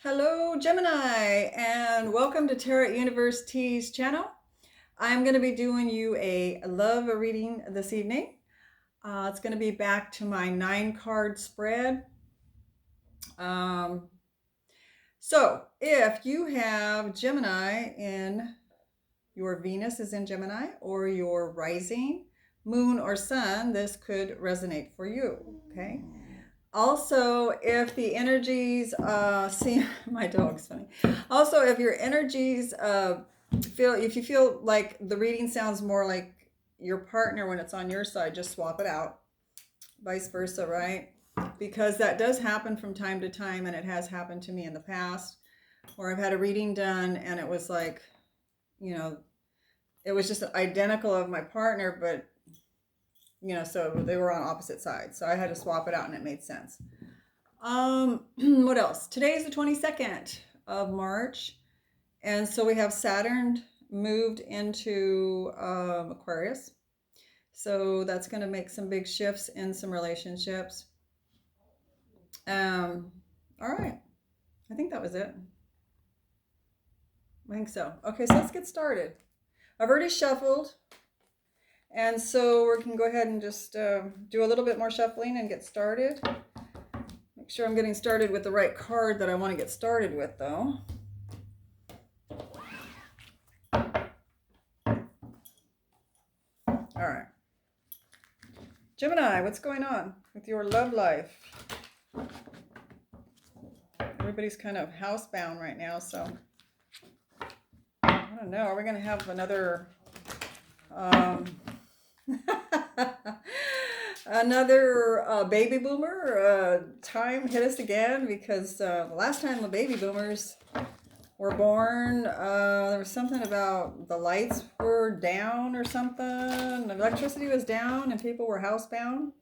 Hello, Gemini, and welcome to Tarot University's channel. I'm going to be doing you a love reading this evening. It's going to be back to my 9-card spread. So if you have Gemini in your Venus is in Gemini or your rising, moon, or sun, this could resonate for you, okay? Also, if the energies, see, my dog's funny. Also, if your energies if you feel like the reading sounds more like your partner when it's on your side, just swap it out. Vice versa, right? Because that does happen from time to time, and it has happened to me in the past where I've had a reading done and it was like, it was just identical of my partner, but so they were on opposite sides. So I had to swap it out and it made sense. What else? Today is the 22nd of March. And so we have Saturn moved into Aquarius. So that's going to make some big shifts in some relationships. All right. I think that was it. I think so. Okay, so let's get started. I've already shuffled. And so we can go ahead and just do a little bit more shuffling and get started. Make sure I'm getting started with the right card that I want to get started with, though. All right. Gemini, what's going on with your love life? Everybody's kind of housebound right now, so I don't know. Are we going to have another another baby boomer time hit us again? Because the last time the baby boomers were born, there was something about the lights were down or something. Electricity was down and people were housebound.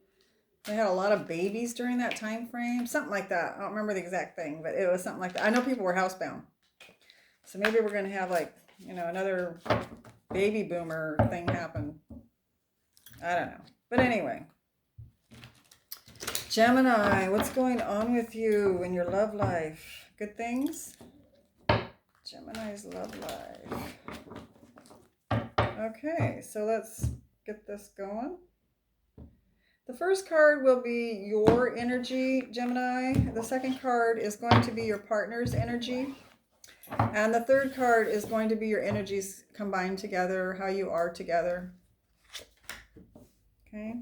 They had a lot of babies during that time frame. Something like that. I don't remember the exact thing, but it was something like that. I know people were housebound. So maybe we're going to have another baby boomer thing happen. I don't know. But anyway. Gemini, what's going on with you in your love life? Good things? Gemini's love life. Okay, so let's get this going. The first card will be your energy, Gemini. The second card is going to be your partner's energy. And the third card is going to be your energies combined together, how you are together. Okay.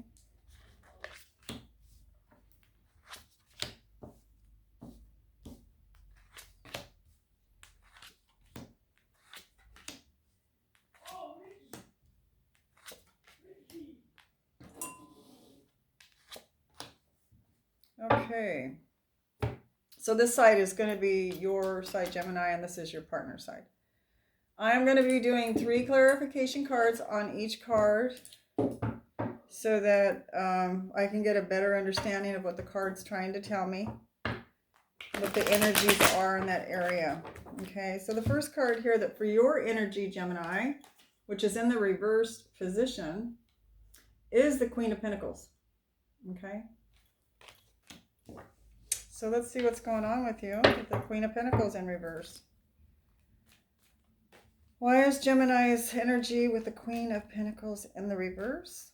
Okay. So this side is going to be your side, Gemini, and this is your partner side. I'm going to be doing 3 clarification cards on each card so that I can get a better understanding of what the card's trying to tell me, what the energies are in that area. Okay, so the first card here that for your energy, Gemini, which is in the reverse position, is the Queen of Pentacles. Okay. So let's see what's going on with you with the Queen of Pentacles in reverse. Why is Gemini's energy with the Queen of Pentacles in the reverse?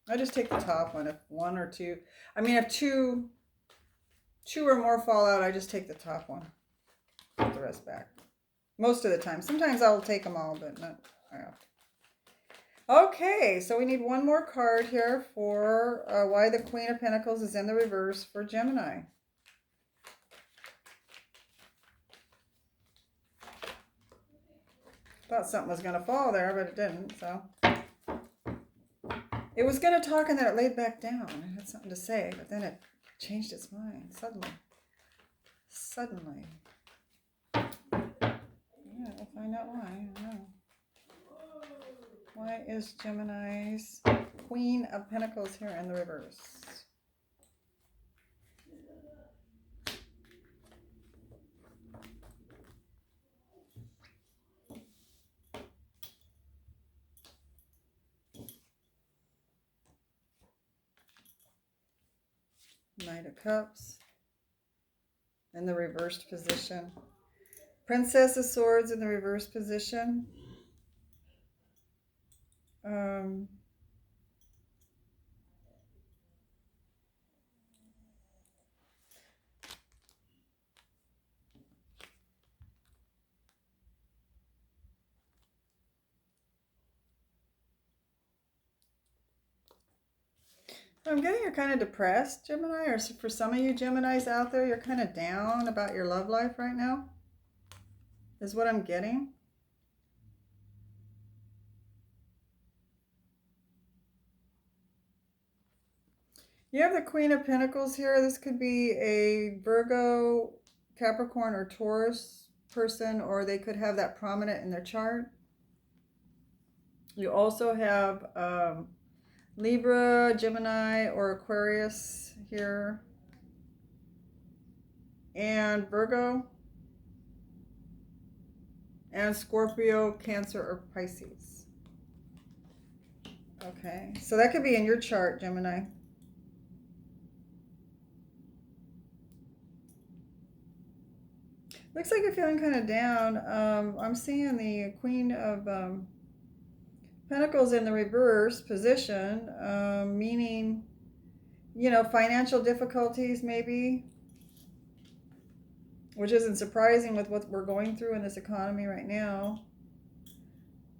I just take the top one. If one or two, if two or more fall out, I just take the top one. Put the rest back. Most of the time. Sometimes I'll take them all, but not. Okay, so we need one more card here for why the Queen of Pentacles is in the reverse for Gemini. Thought something was going to fall there, but it didn't, so. It was going to talk and then it laid back down. It had something to say, but then it changed its mind suddenly. Yeah, we'll find out why. I don't know. Why is Gemini's Queen of Pentacles here in the reverse? Knight of Cups in the reversed position. Princess of Swords in the reversed position. I'm getting you're kind of depressed, Gemini, or for some of you Geminis out there, you're kind of down about your love life right now, is what I'm getting. You have the Queen of Pentacles here. This could be a Virgo, Capricorn, or Taurus person, or they could have that prominent in their chart. You also have Libra, Gemini, or Aquarius here, and Virgo, and Scorpio, Cancer, or Pisces. Okay, so that could be in your chart, Gemini. Looks like you're feeling kind of down. I'm seeing the Queen of Pentacles in the reverse position, meaning, you know, financial difficulties maybe, which isn't surprising with what we're going through in this economy right now.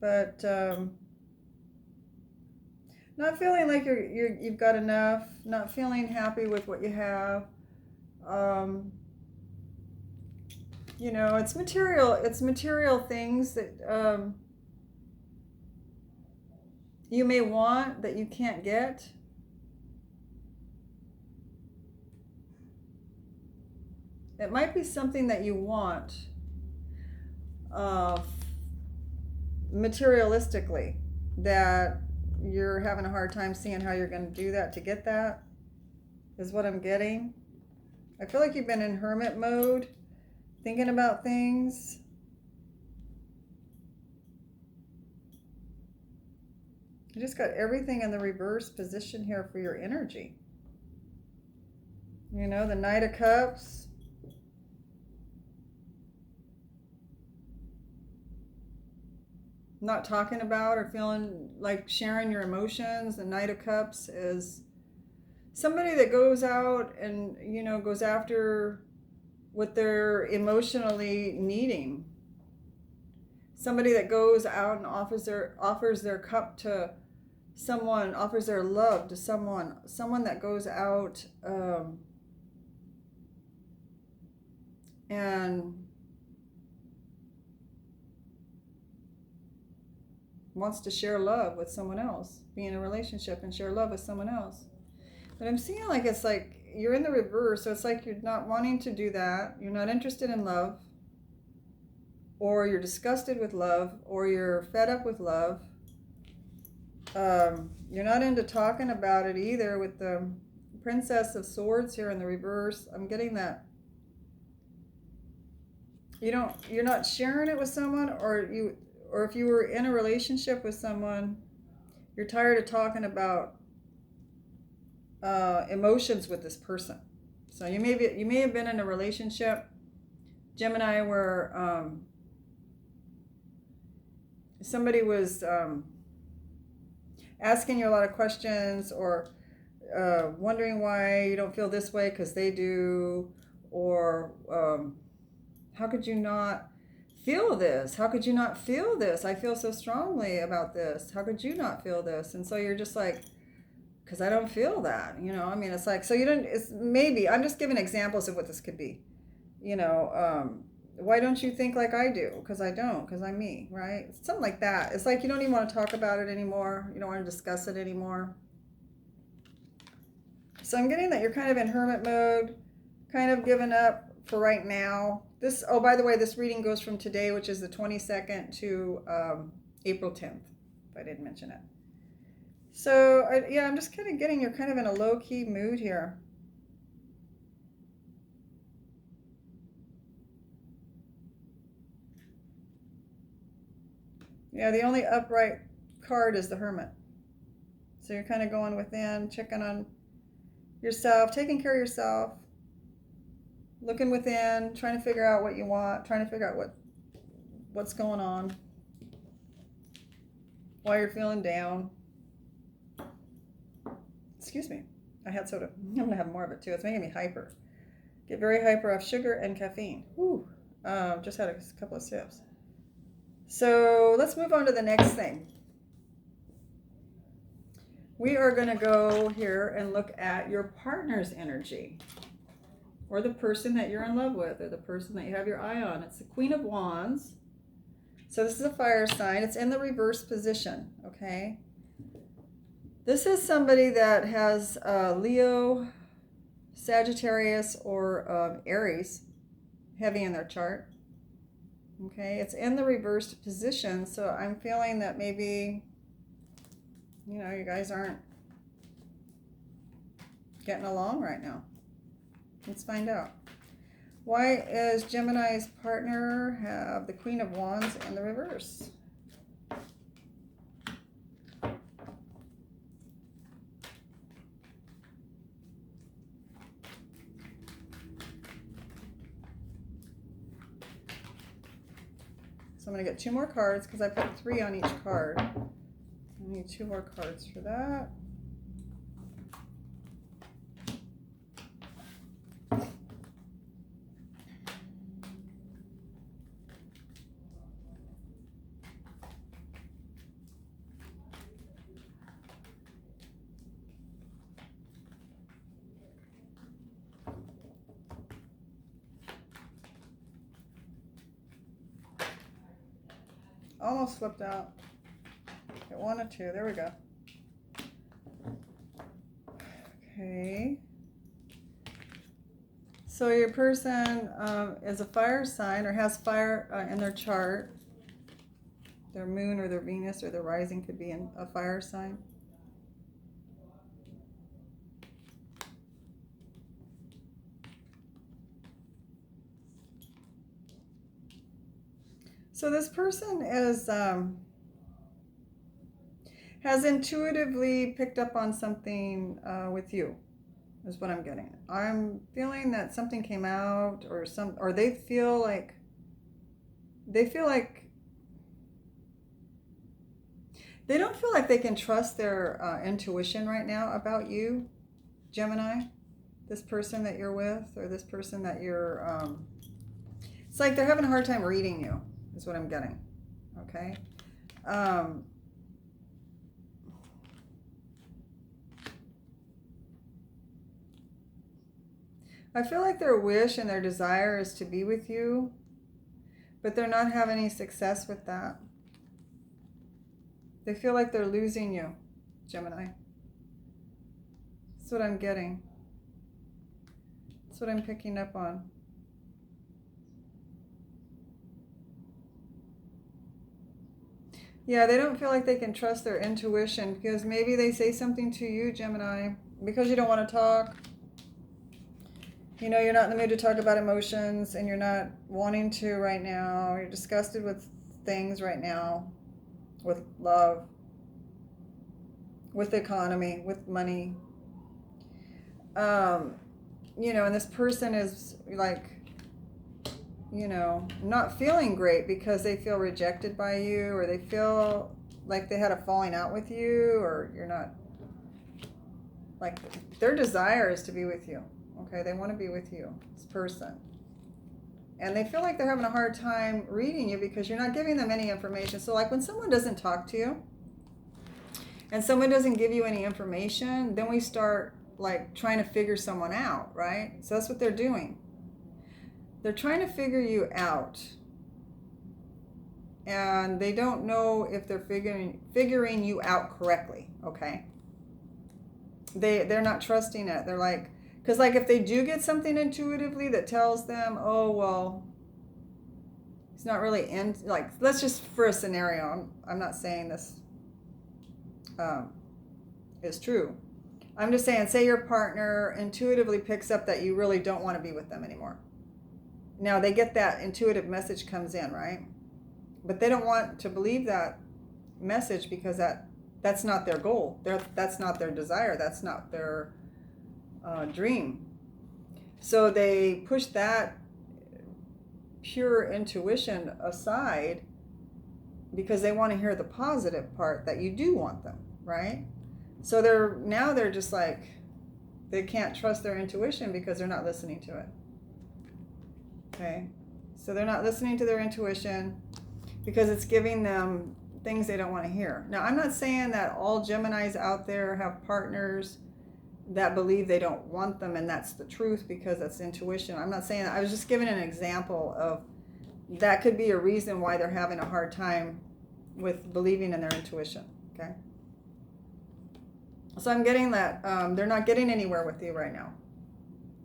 But not feeling like you've got enough, not feeling happy with what you have. You know, it's material things that you may want that you can't get. It might be something that you want materialistically that you're having a hard time seeing how you're going to do that to get that, is what I'm getting. I feel like you've been in hermit mode, thinking about things. You just got everything in the reverse position here for your energy. You know, the Knight of Cups. Not talking about or feeling like sharing your emotions. The Knight of Cups is somebody that goes out and, you know, goes after what they're emotionally needing. Somebody that goes out and offers their cup to someone, offers their love to someone that goes out and wants to share love with someone else, be in a relationship and share love with someone else. But I'm seeing like it's like you're in the reverse, so it's like you're not wanting to do that. You're not interested in love, or you're disgusted with love, or you're fed up with love. You're not into talking about it either with the Princess of Swords here in the reverse. I'm getting that you're not sharing it with someone, or if you were in a relationship with someone, you're tired of talking about emotions with this person. So you may have been in a relationship, Gemini, where somebody was asking you a lot of questions, or wondering why you don't feel this way because they do, or how could you not feel this? How could you not feel this? I feel so strongly about this. How could you not feel this? And so you're just like, because I don't feel that, you know. I mean, it's like, so you don't, it's maybe, I'm just giving examples of what this could be, you know. Why don't you think like I do? Because I don't, because I'm me, right? Something like that. It's like you don't even want to talk about it anymore. You don't want to discuss it anymore. So I'm getting that you're kind of in hermit mode, kind of giving up for right now. This, oh, by the way, this reading goes from today, which is the 22nd, to April 10th. if I didn't mention it. So, yeah, I'm just kind of getting you're kind of in a low-key mood here. Yeah, the only upright card is the Hermit. So you're kind of going within, checking on yourself, taking care of yourself, looking within, trying to figure out what you want, trying to figure out what's going on, why you're feeling down. Excuse me. I had soda. I'm going to have more of it too. It's making me hyper. Get very hyper off sugar and caffeine. Whew. Just had a couple of sips. So let's move on to the next thing. We are going to go here and look at your partner's energy, or the person that you're in love with, or the person that you have your eye on. It's the Queen of Wands. So this is a fire sign. It's in the reverse position, okay? This is somebody that has Leo, Sagittarius, or Aries heavy in their chart. Okay, it's in the reversed position, so I'm feeling that maybe, you guys aren't getting along right now. Let's find out. Why is Gemini's partner have the Queen of Wands in the reverse? So I'm going to get 2 more cards because I put 3 on each card. I need 2 more cards for that. Almost slipped out. Get 1 or 2. There we go. Okay. So your person is a fire sign or has fire in their chart. Their moon or their Venus or their rising could be in a fire sign. So this person is has intuitively picked up on something with you, is what I'm getting. I'm feeling that something came out, or they feel like they don't feel like they can trust their intuition right now about you, Gemini. This person that you're with, or this person that you're it's like they're having a hard time reading you, is what I'm getting. Okay. I feel like their wish and their desire is to be with you, but they're not having any success with that. They feel like they're losing you, Gemini. That's what I'm getting. That's what I'm picking up on. Yeah, they don't feel like they can trust their intuition because maybe they say something to you, Gemini, because you don't want to talk. You're not in the mood to talk about emotions, and you're not wanting to right now. You're disgusted with things right now, with love, with the economy, with money. And this person is like, not feeling great because they feel rejected by you, or they feel like they had a falling out with you, or you're not, like, their desire is to be with you. Okay, they want to be with you, this person. And they feel like they're having a hard time reading you because you're not giving them any information. So like when someone doesn't talk to you and someone doesn't give you any information, then we start like trying to figure someone out, right? So that's what they're doing. They're trying to figure you out. And they don't know if they're figuring you out correctly, okay? They're not trusting it. They're like, because like if they do get something intuitively that tells them, oh, well, he's not really in, like, let's just, for a scenario, I'm not saying this is true. I'm just saying, say your partner intuitively picks up that you really don't want to be with them anymore. Now they get that intuitive message comes in, right? But they don't want to believe that message because that's not their goal. That's not their desire. That's not their dream. So they push that pure intuition aside because they want to hear the positive part that you do want them, right? So they're just like, they can't trust their intuition because they're not listening to it. Okay? So they're not listening to their intuition because it's giving them things they don't want to hear. Now, I'm not saying that all Geminis out there have partners that believe they don't want them and that's the truth because that's intuition. I'm not saying that. I was just giving an example of that could be a reason why they're having a hard time with believing in their intuition. Okay? So I'm getting that they're not getting anywhere with you right now.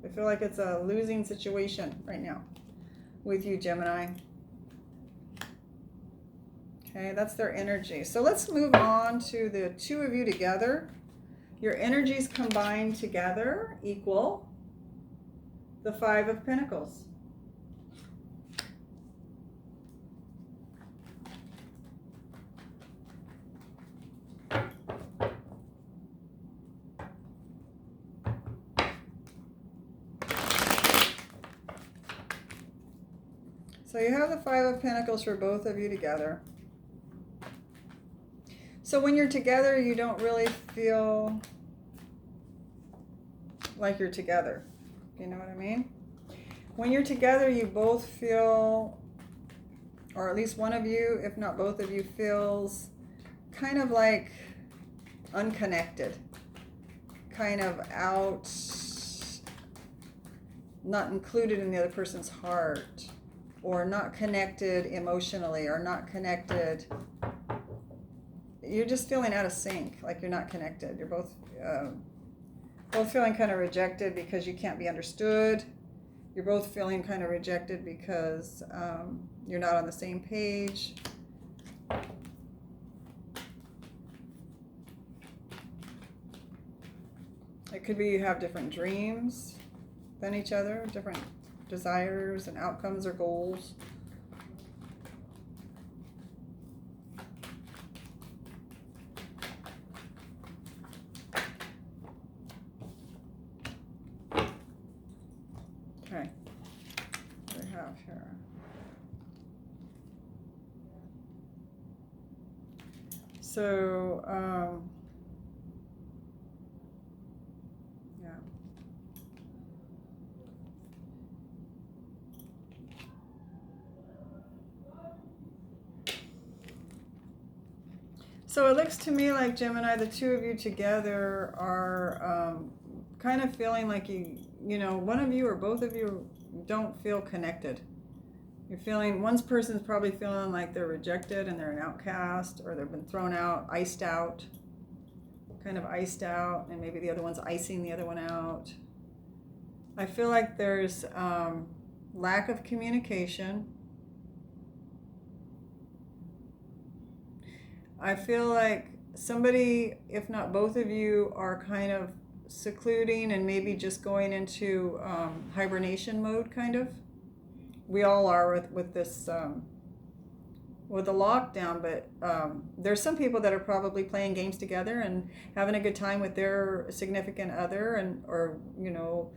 I feel like it's a losing situation right now with you, Gemini. Okay, that's their energy. So let's move on to the two of you together. Your energies combined together equal the Five of Pentacles. So you have the Five of Pentacles for both of you together. So when you're together, you don't really feel like you're together. You know what I mean? When you're together, you both feel, or at least one of you, if not both of you, feels kind of like unconnected, kind of out, not included in the other person's heart, or not connected emotionally, or not connected. You're just feeling out of sync, like you're not connected. You're both feeling kind of rejected because you can't be understood. You're both feeling kind of rejected because you're not on the same page. It could be you have different dreams than each other, different desires and outcomes or goals. Okay, what do we have here? So, yeah. So it looks to me like, Gemini, the two of you together are kind of feeling like you know, one of you or both of you don't feel connected. You're feeling, one person's probably feeling like they're rejected and they're an outcast, or they've been thrown out, iced out, kind of iced out, and maybe the other one's icing the other one out. I feel like there's lack of communication. I feel like somebody, if not both of you, are kind of secluding and maybe just going into hibernation mode, kind of. We all are with this, with the lockdown, but there's some people that are probably playing games together and having a good time with their significant other and, or, you know,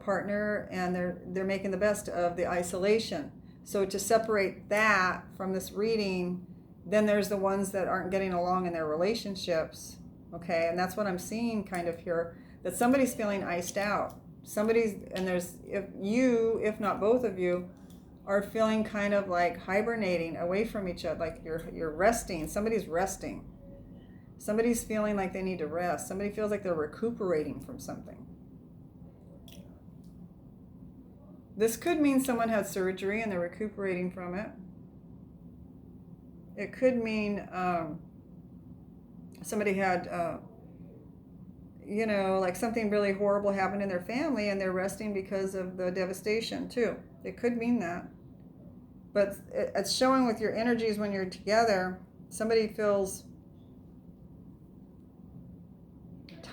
partner, and they're making the best of the isolation. So to separate that from this reading, then there's the ones that aren't getting along in their relationships, okay? And that's what I'm seeing kind of here, that somebody's feeling iced out. And there's, if not both of you, are feeling kind of like hibernating away from each other, like you're resting. Somebody's resting. Somebody's feeling like they need to rest. Somebody feels like they're recuperating from something. This could mean someone had surgery and they're recuperating from it. It could mean somebody had, you know, like something really horrible happened in their family and they're resting because of the devastation too. It could mean that. But it's showing with your energies when you're together, somebody feels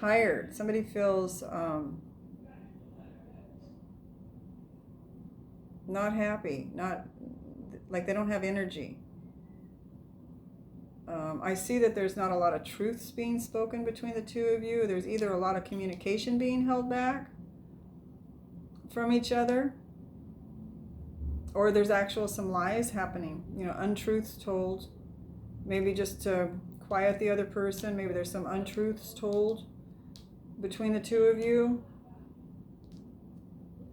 tired. Somebody feels not happy, not like they don't have energy. I see that there's not a lot of truths being spoken between the two of you. There's either a lot of communication being held back from each other, or there's actual some lies happening, untruths told, maybe just to quiet the other person. Maybe there's some untruths told between the two of you.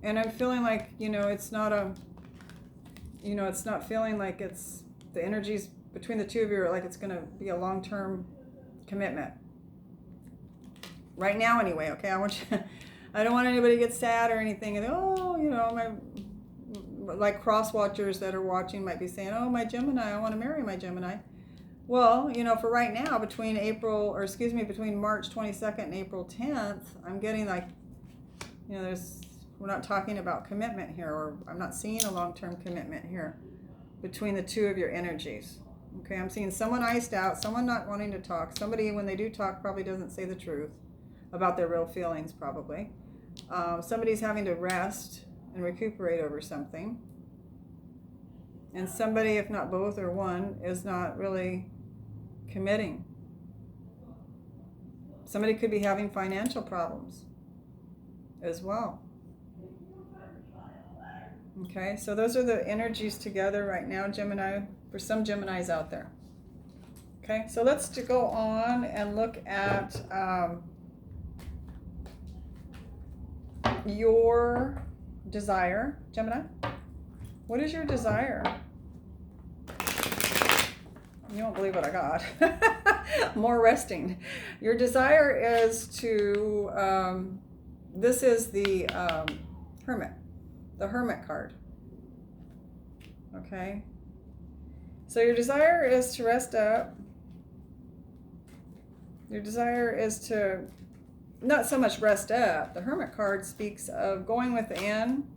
And I'm feeling like, it's not feeling like it's the energies between the two of you are like it's going to be a long-term commitment. Right now anyway, okay? I don't want anybody to get sad or anything. And, like cross watchers that are watching might be saying, oh, my Gemini, I want to marry my Gemini. Well, for right now, between March 22nd and April 10th, I'm getting like, we're not talking about commitment here, or I'm not seeing a long-term commitment here between the two of your energies. Okay, I'm seeing someone iced out, someone not wanting to talk, somebody, when they do talk, probably doesn't say the truth about their real feelings, probably. Somebody's having to rest and recuperate over something. And somebody, if not both or one, is not really committing. Somebody could be having financial problems as well. Okay, so those are the energies together right now, Gemini, for some Geminis out there. Okay, so let's go on and look at your desire, Gemini. What is your desire? You won't believe what I got. More resting. Your desire is to, this is the Hermit. The Hermit card. Okay. So your desire is to rest up. Your desire is to not so much rest up. The Hermit card speaks of going within,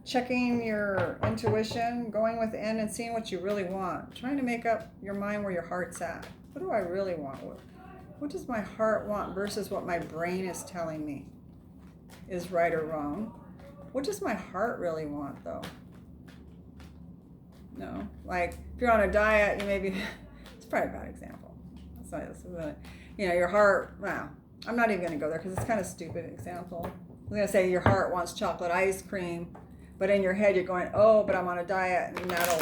checking your intuition, going within and seeing what you really want. Trying to make up your mind where your heart's at. What do I really want? What does my heart want versus what my brain is telling me is right or wrong? What does my heart really want, though? No, like if you're on a diet, you maybe, it's probably a bad example. Your heart, wow, I'm not even going to go there because it's kind of a stupid example. I'm going to say your heart wants chocolate ice cream, but in your head you're going, oh, but I'm on a diet, and that'll,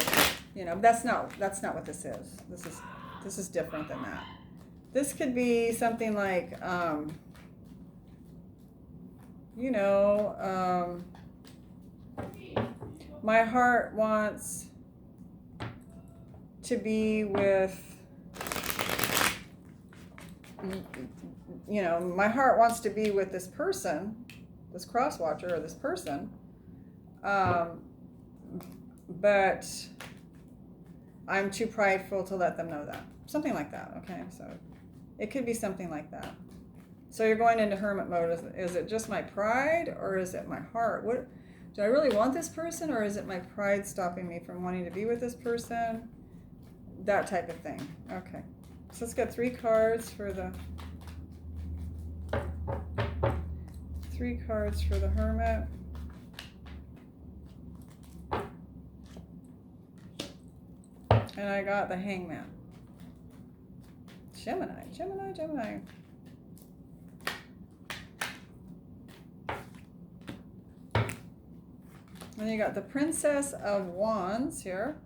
that's not what this is. This is different than that. This could be something like, my heart wants to be with, my heart wants to be with this person, this cross watcher or this person, but I'm too prideful to let them know that. Something like that, okay? So it could be something like that. So you're going into hermit mode. Is it just my pride or is it my heart? What do I really want this person, or is it my pride stopping me from wanting to be with this person? That type of thing. Okay. So let's get 3 cards for the hermit. And I got the Hangman. Gemini. And you got the Princess of Wands here.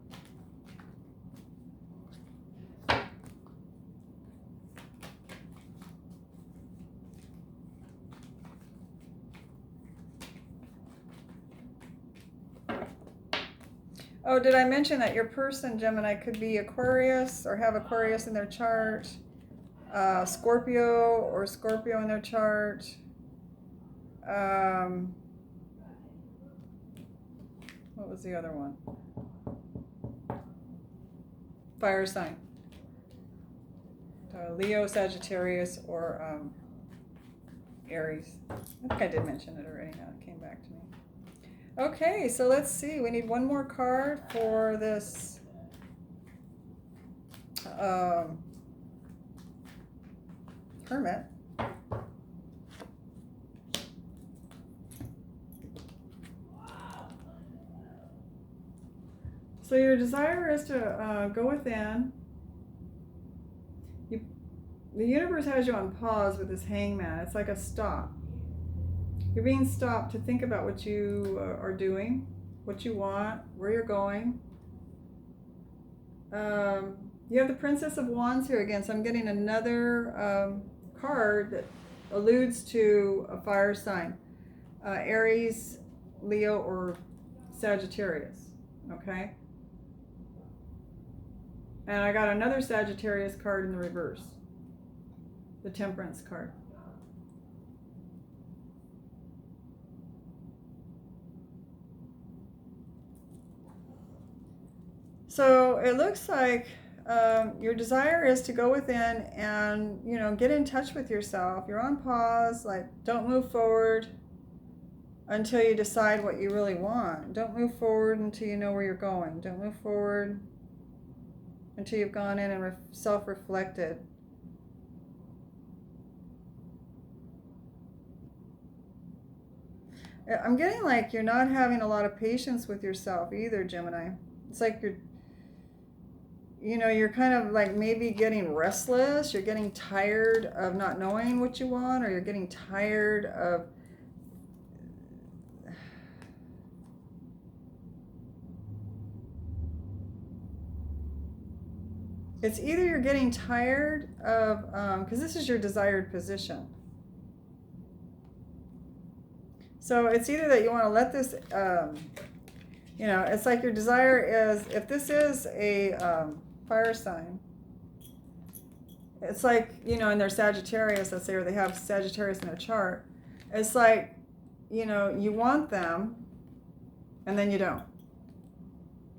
Oh, did I mention that your person, Gemini, could be Aquarius or have Aquarius in their chart, Scorpio in their chart, what was the other one? Fire sign. Leo, Sagittarius, or Aries. I think I did mention it already. Now it came back to me. Okay, so let's see. We need one more card for this Hermit. So your desire is to go within. The universe has you on pause with this hangman. It's like a stop. You're being stopped to think about what you are doing, what you want, where you're going. You have the Princess of Wands here again, so I'm getting another card that alludes to a fire sign. Aries, Leo, or Sagittarius, okay? And I got another Sagittarius card in the reverse, the Temperance card. So it looks like your desire is to go within and, you know, get in touch with yourself. You're on pause, like don't move forward until you decide what you really want. Don't move forward until you know where you're going. Don't move forward until you've gone in and self-reflected. I'm getting like you're not having a lot of patience with yourself either, Gemini. It's like you're kind of like maybe getting restless. You're getting tired of not knowing what you want, or you're getting tired of it's either you're getting tired of, because this is your desired position. So it's either that you want to let this, it's like your desire is, if this is a fire sign, it's like, in their Sagittarius, let's say, or they have Sagittarius in their chart, it's like, you want them and then you don't.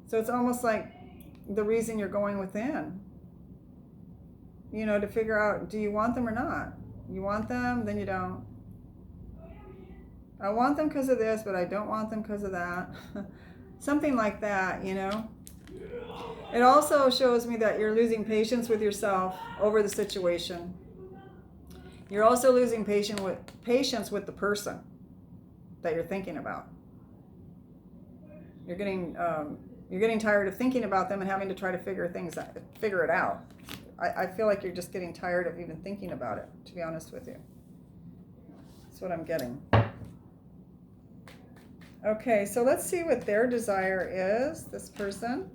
So it's almost like the reason you're going within, to figure out, do you want them or not? You want them, then you don't. I want them because of this, but I don't want them because of that. Something like that, It also shows me that you're losing patience with yourself over the situation. You're also losing patience with the person that you're thinking about. You're getting tired of thinking about them and having to try to figure it out. I feel like you're just getting tired of even thinking about it, to be honest with you. That's what I'm getting. Okay, so let's see what their desire is, this person.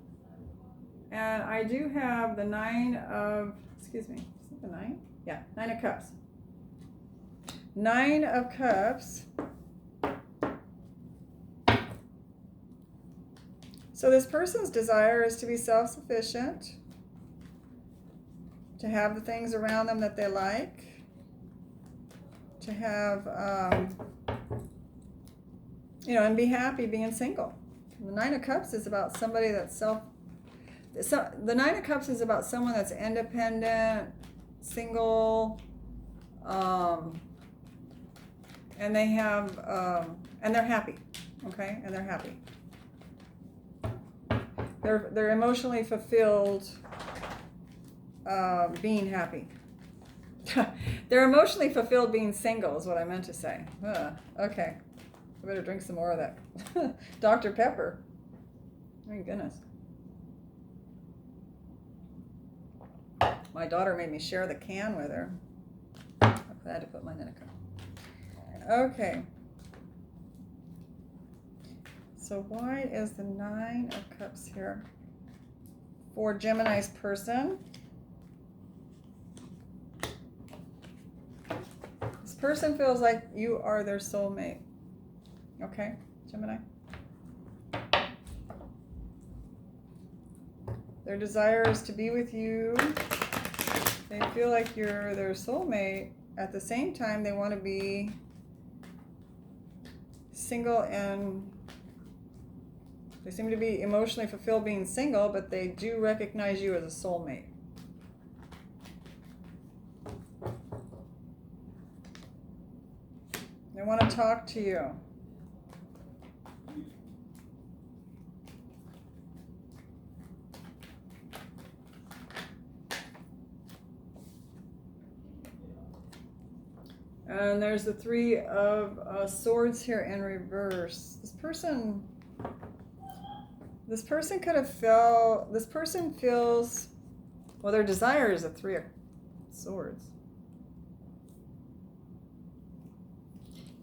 And I do have the Nine of Cups. 9 of Cups. So this person's desire is to be self-sufficient, to have the things around them that they like, to have, and be happy being single. The 9 of Cups is about somebody that's the 9 of Cups is about someone that's independent, single, and they have, and they're happy, okay? And they're happy. They're emotionally fulfilled, being happy. They're emotionally fulfilled being single is what I meant to say. Okay. I better drink some more of that Dr. Pepper. My goodness. My daughter made me share the can with her. I had to put mine in a cup. Okay. So why is the 9 of Cups here for Gemini's person? This person feels like you are their soulmate. Okay, Gemini. Their desire is to be with you. They feel like you're their soulmate. At the same time, they want to be single, and they seem to be emotionally fulfilled being single, but they do recognize you as a soulmate. They want to talk to you. And there's the Three of Swords here in reverse. This person could have felt, this person feels, well, their desire is a Three of Swords.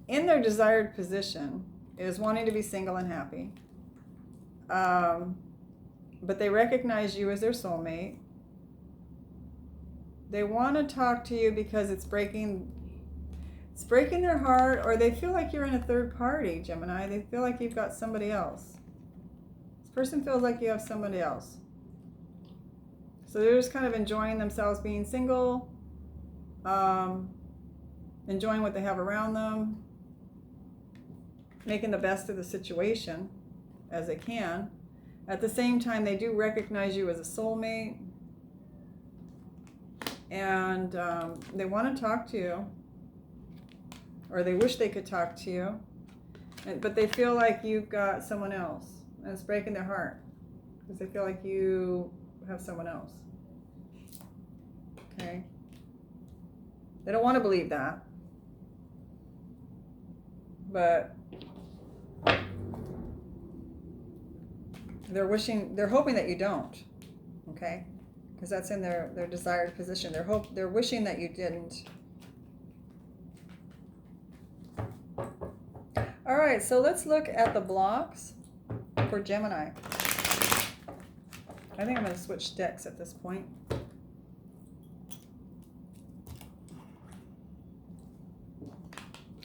In their desired position is wanting to be single and happy. But they recognize you as their soulmate. They want to talk to you because it's breaking their heart, or they feel like you're in a third party, Gemini. They feel like you've got somebody else. This person feels like you have somebody else. So they're just kind of enjoying themselves being single, enjoying what they have around them, making the best of the situation as they can. At the same time, they do recognize you as a soulmate, and they want to talk to you, or they wish they could talk to you, but they feel like you've got someone else, and it's breaking their heart because they feel like you have someone else. Okay? They don't want to believe that, but they're hoping that you don't. Okay? Because that's in their desired position. They're wishing that you didn't. All right, so let's look at the blocks for Gemini. I think I'm going to switch decks at this point.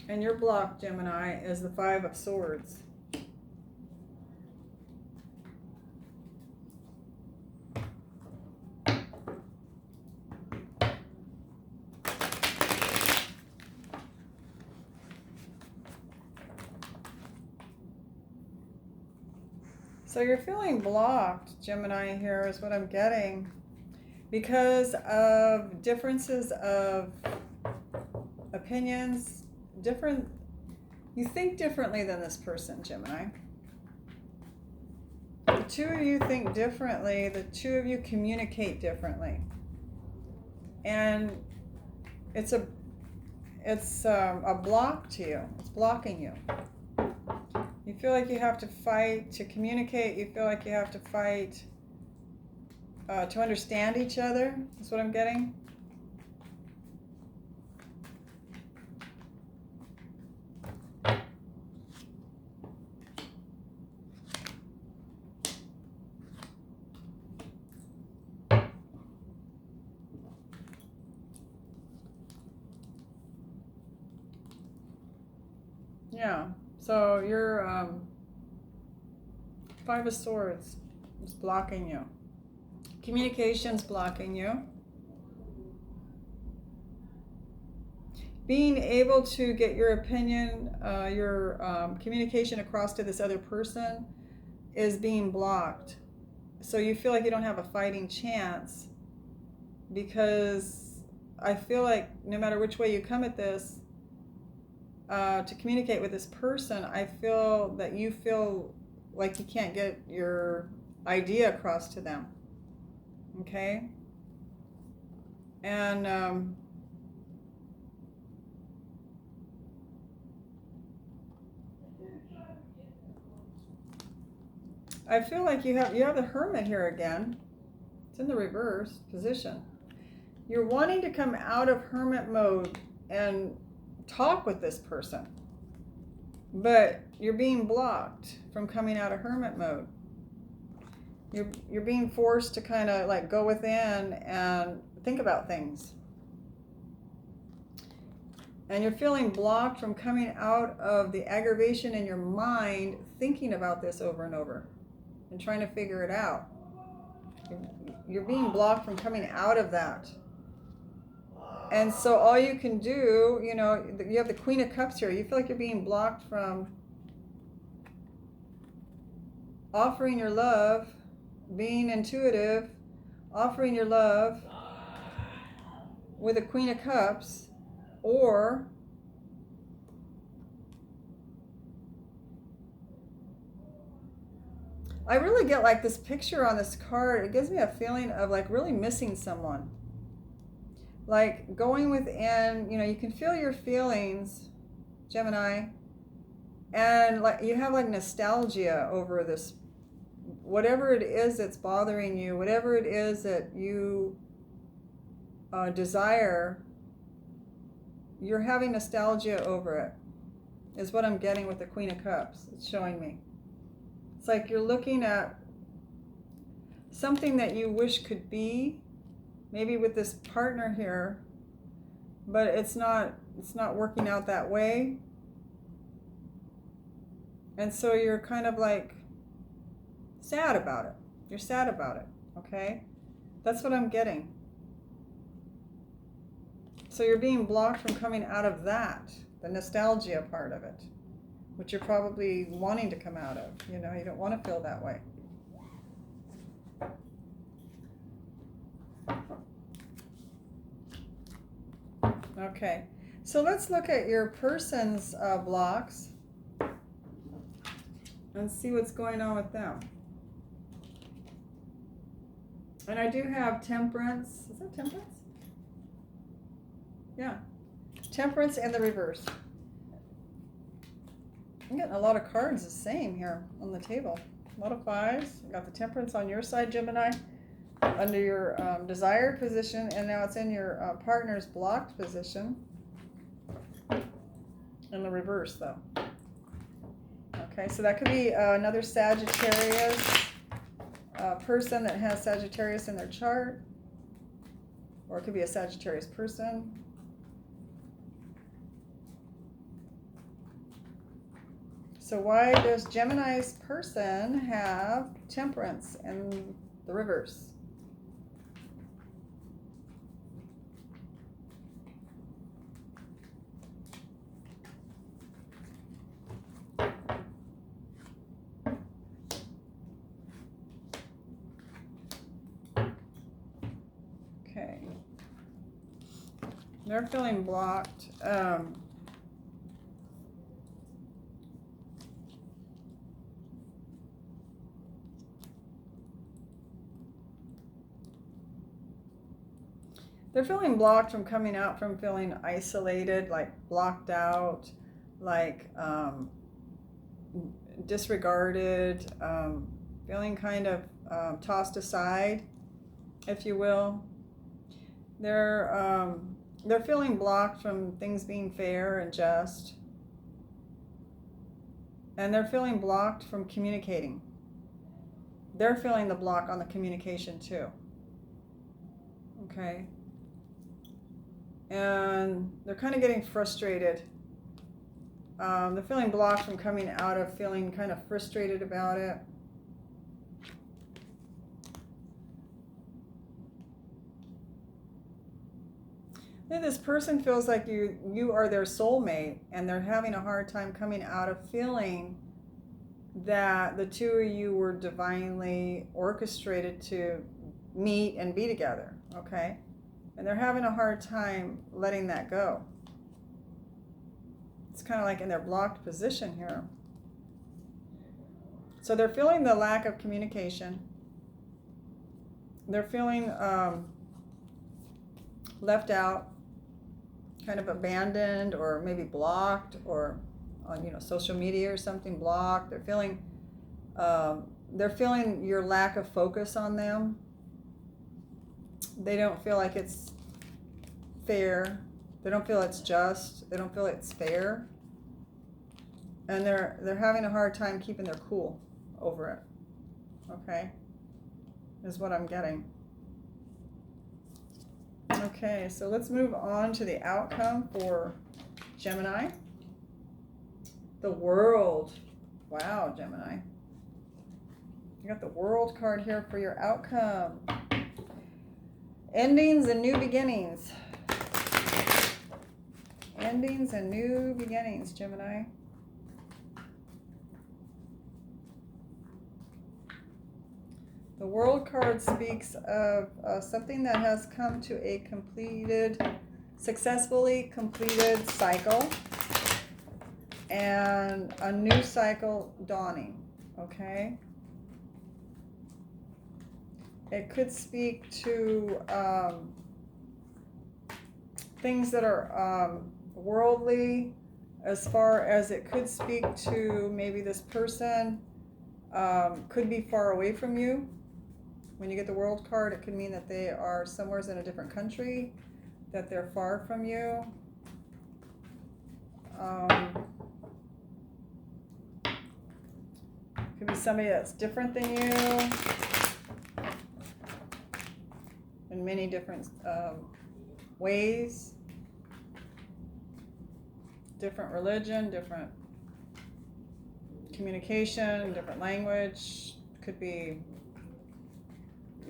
And your block, Gemini, is the Five of Swords. So you're feeling blocked, Gemini, here is what I'm getting, because of differences of opinions, you think differently than this person, Gemini. The two of you think differently, the two of you communicate differently. And it's a block to you, it's blocking you. You feel like you have to fight to communicate. You feel like you have to fight to understand each other. That's what I'm getting. Yeah. So your Five of Swords is blocking you. Communication's blocking you. Being able to get your opinion, your communication across to this other person is being blocked. So you feel like you don't have a fighting chance, because I feel like no matter which way you come at this, to communicate with this person, I feel that you feel like you can't get your idea across to them. Okay? And I feel like you have the Hermit here again. It's in the reverse position. You're wanting to come out of Hermit mode and talk with this person, but you're being blocked from coming out of Hermit mode. You're being forced to kind of like go within and think about things, and you're feeling blocked from coming out of the aggravation in your mind, thinking about this over and over and trying to figure it out. You're being blocked from coming out of that. And so all you can do, you know, you have the Queen of Cups here. You feel like you're being blocked from offering your love, being intuitive, offering your love with a Queen of Cups, or I really get like this picture on this card. It gives me a feeling of like really missing someone. like going within, you know, you can feel your feelings, Gemini, and like you have like nostalgia over this, whatever it is that's bothering you, whatever it is that you desire, you're having nostalgia over it, is what I'm getting with the Queen of Cups. It's showing me. It's like you're looking at something that you wish could be, maybe with this partner here, but it's not working out that way. And so you're kind of like sad about it. You're sad about it, okay? That's what I'm getting. So you're being blocked from coming out of that, the nostalgia part of it, which you're probably wanting to come out of. You know, you don't want to feel that way. Okay, so let's look at your person's blocks and see what's going on with them. And I do have Temperance. Is that Temperance? Yeah. Temperance and the reverse. I'm getting a lot of cards the same here on the table. A lot of fives. I got the Temperance on your side, Gemini, under your desired position, and now it's in your partner's blocked position. In the reverse, though. Okay, so that could be another Sagittarius person that has Sagittarius in their chart, or it could be a Sagittarius person. So why does Gemini's person have Temperance in the reverse? Okay. They're feeling blocked. They're feeling blocked from coming out, from feeling isolated, like blocked out, like disregarded, feeling kind of tossed aside, if you will. They're feeling blocked from things being fair and just, and they're feeling blocked from communicating. They're feeling the block on the communication too. Okay. And they're kind of getting frustrated. They're feeling blocked from coming out of feeling kind of frustrated about it. This person feels like you are their soulmate, and they're having a hard time coming out of feeling that the two of you were divinely orchestrated to meet and be together, okay? And they're having a hard time letting that go. It's kind of like in their blocked position here. So they're feeling the lack of communication. They're feeling left out, kind of abandoned, or maybe blocked, or on social media or something, blocked. They're feeling your lack of focus on them. They don't feel like it's fair. They don't feel it's just. They don't feel it's fair. And they're having a hard time keeping their cool over it. Okay? Is what I'm getting. Okay, so let's move on to the outcome for Gemini. The World. Wow, Gemini. You got the World card here for your outcome. Endings and new beginnings. Endings and new beginnings, Gemini. The World card speaks of something that has come to a successfully completed cycle, and a new cycle dawning, okay? It could speak to things that are worldly, as far as it could speak to maybe this person could be far away from you. When you get the World card, it could mean that they are somewhere in a different country, that they're far from you. Could be somebody that's different than you in many different ways. Different religion, different communication, different language. Could be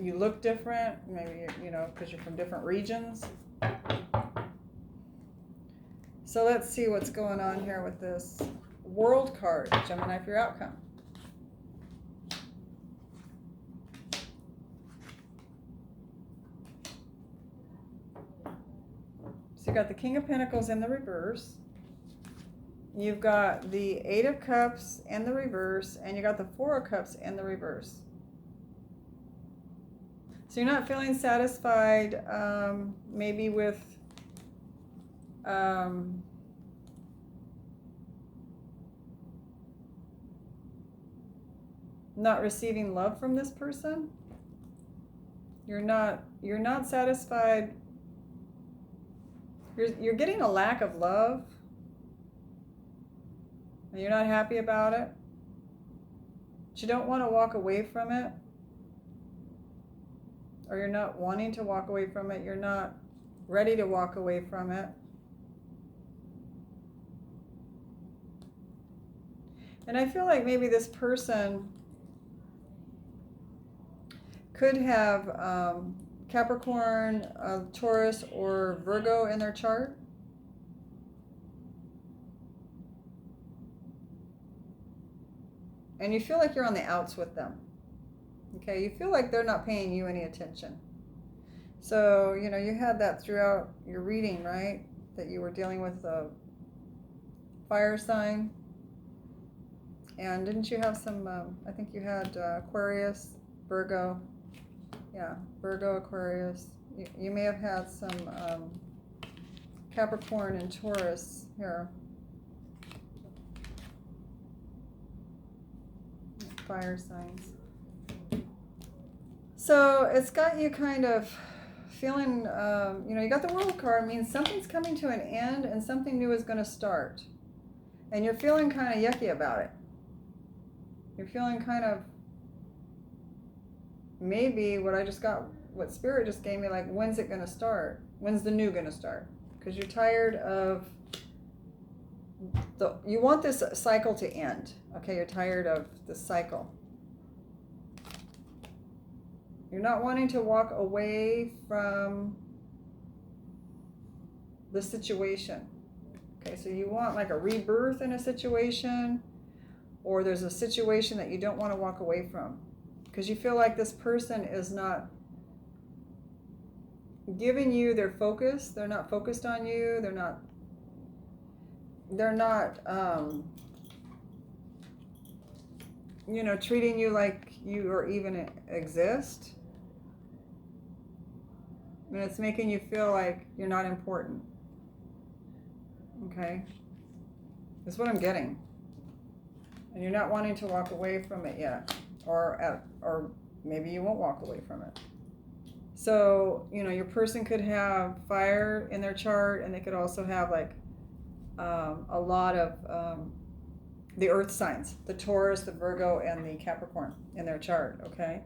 you look different, maybe, you know, because you're from different regions. So let's see what's going on here with this World card, Gemini, for your outcome. So you got the King of Pentacles in the reverse. You've got the Eight of Cups in the reverse, and you got the Four of Cups in the reverse. So you're not feeling satisfied, maybe with not receiving love from this person. You're not satisfied. You're getting a lack of love, and you're not happy about it. But you don't want to walk away from it, or you're not wanting to walk away from it. You're not ready to walk away from it. And I feel like maybe this person could have Capricorn, Taurus, or Virgo in their chart. And you feel like you're on the outs with them. Okay, you feel like they're not paying you any attention. So, you know, you had that throughout your reading, right? That you were dealing with a fire sign. And didn't you have some, I think you had Aquarius, Virgo. Yeah, Virgo, Aquarius. You may have had some Capricorn and Taurus here. Fire signs. So it's got you kind of feeling, you know, you got the World card, means something's coming to an end and something new is going to start. And you're feeling kind of yucky about it. You're feeling kind of, maybe what Spirit just gave me, like, when's it going to start? When's the new going to start? Because you're tired of, you want this cycle to end. Okay, you're tired of the cycle. You're not wanting to walk away from the situation. Okay, so you want like a rebirth in a situation, or there's a situation that you don't want to walk away from because you feel like this person is not giving you their focus. They're not focused on you. They're not you know, treating you like you or even exist. And it's making you feel like you're not important. Okay? That's what I'm getting. And you're not wanting to walk away from it yet. Or maybe you won't walk away from it. So, you know, your person could have fire in their chart, and they could also have like a lot of the earth signs, the Taurus, the Virgo, and the Capricorn in their chart, okay?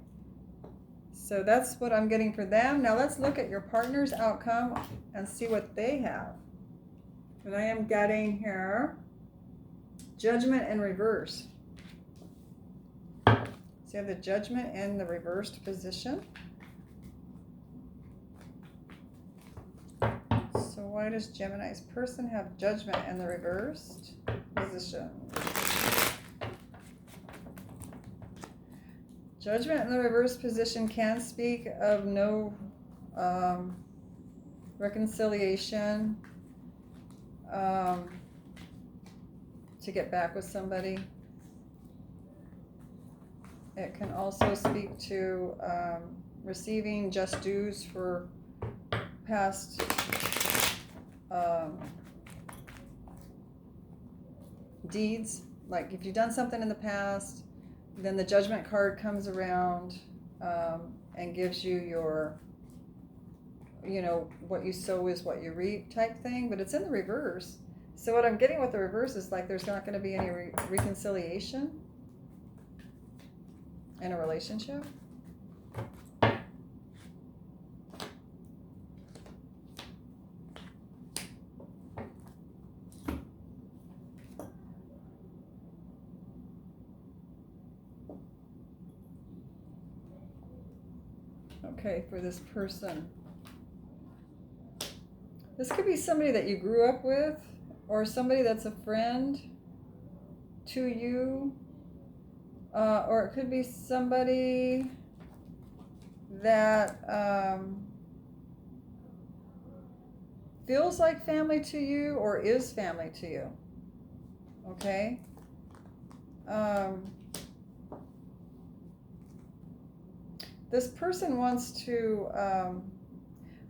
So that's what I'm getting for them. Now let's look at your partner's outcome and see what they have. And I am getting here Judgment in reverse. So you have the Judgment in the reversed position. So why does Gemini's person have Judgment in the reversed position? Judgment in the reversed position can speak of no reconciliation, to get back with somebody. It can also speak to receiving just dues for past deeds. Like if you've done something in the past, then the Judgment card comes around and gives you your, what you sow is what you reap type thing, but it's in the reverse. So what I'm getting with the reverse is like there's not going to be any reconciliation in a relationship. Okay, for this person. This could be somebody that you grew up with, or somebody that's a friend to you, or it could be somebody that feels like family to you or is family to you. Okay? This person wants to, I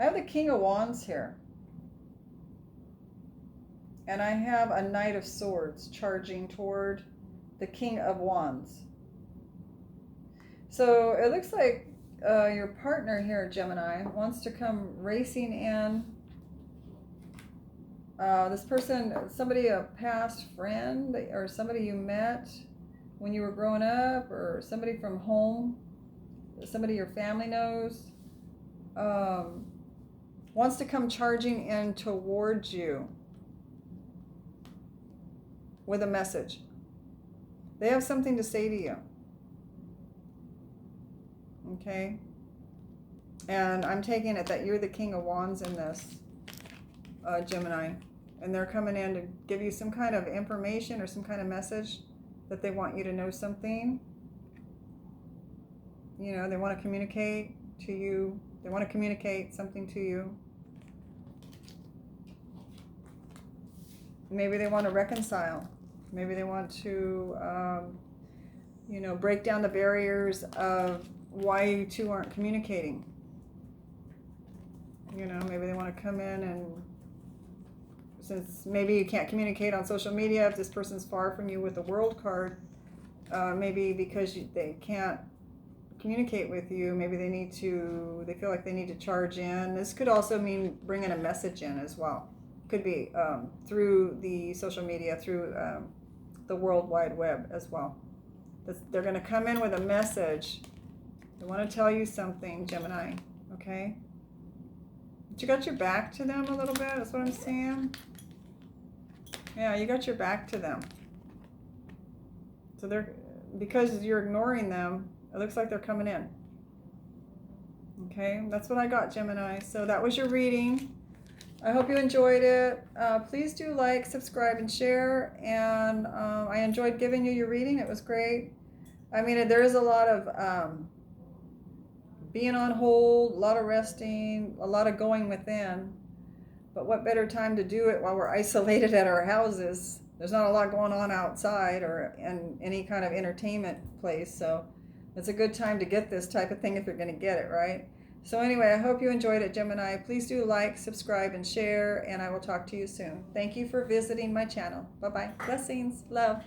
have the King of Wands here. And I have a Knight of Swords charging toward the King of Wands. So it looks like your partner here, Gemini, wants to come racing in. This person, somebody, a past friend, or somebody you met when you were growing up, or somebody from home, somebody your family knows, wants to come charging in towards you with a message. They have something to say to you. Okay? And I'm taking it that you're the King of Wands in this, Gemini. And they're coming in to give you some kind of information or some kind of message that they want you to know something. They want to communicate to you. They want to communicate something to you. Maybe they want to reconcile. Maybe they want to, break down the barriers of why you two aren't communicating. Maybe they want to come in and, since maybe you can't communicate on social media, if this person's far from you with the World card, maybe because they can't communicate with you, maybe they feel like they need to charge in. This could also mean bringing a message in as well. Could be through the social media, through the World Wide Web as well. They're going to come in with a message. They want to tell you something, Gemini. Okay? But you got your back to them a little bit. That's what I'm seeing. Yeah, you got your back to them. So because you're ignoring them, it looks like they're coming in. Okay? That's what I got, Gemini. So that was your reading. I hope you enjoyed it. Please do like, subscribe, and share. And I enjoyed giving you your reading. It was great. I mean, there is a lot of being on hold, a lot of resting, a lot of going within. But what better time to do it while we're isolated at our houses? There's not a lot going on outside or in any kind of entertainment place. So it's a good time to get this type of thing if you're going to get it, right? So anyway, I hope you enjoyed it, Gemini. Please do like, subscribe, and share, and I will talk to you soon. Thank you for visiting my channel. Bye-bye. Blessings. Love.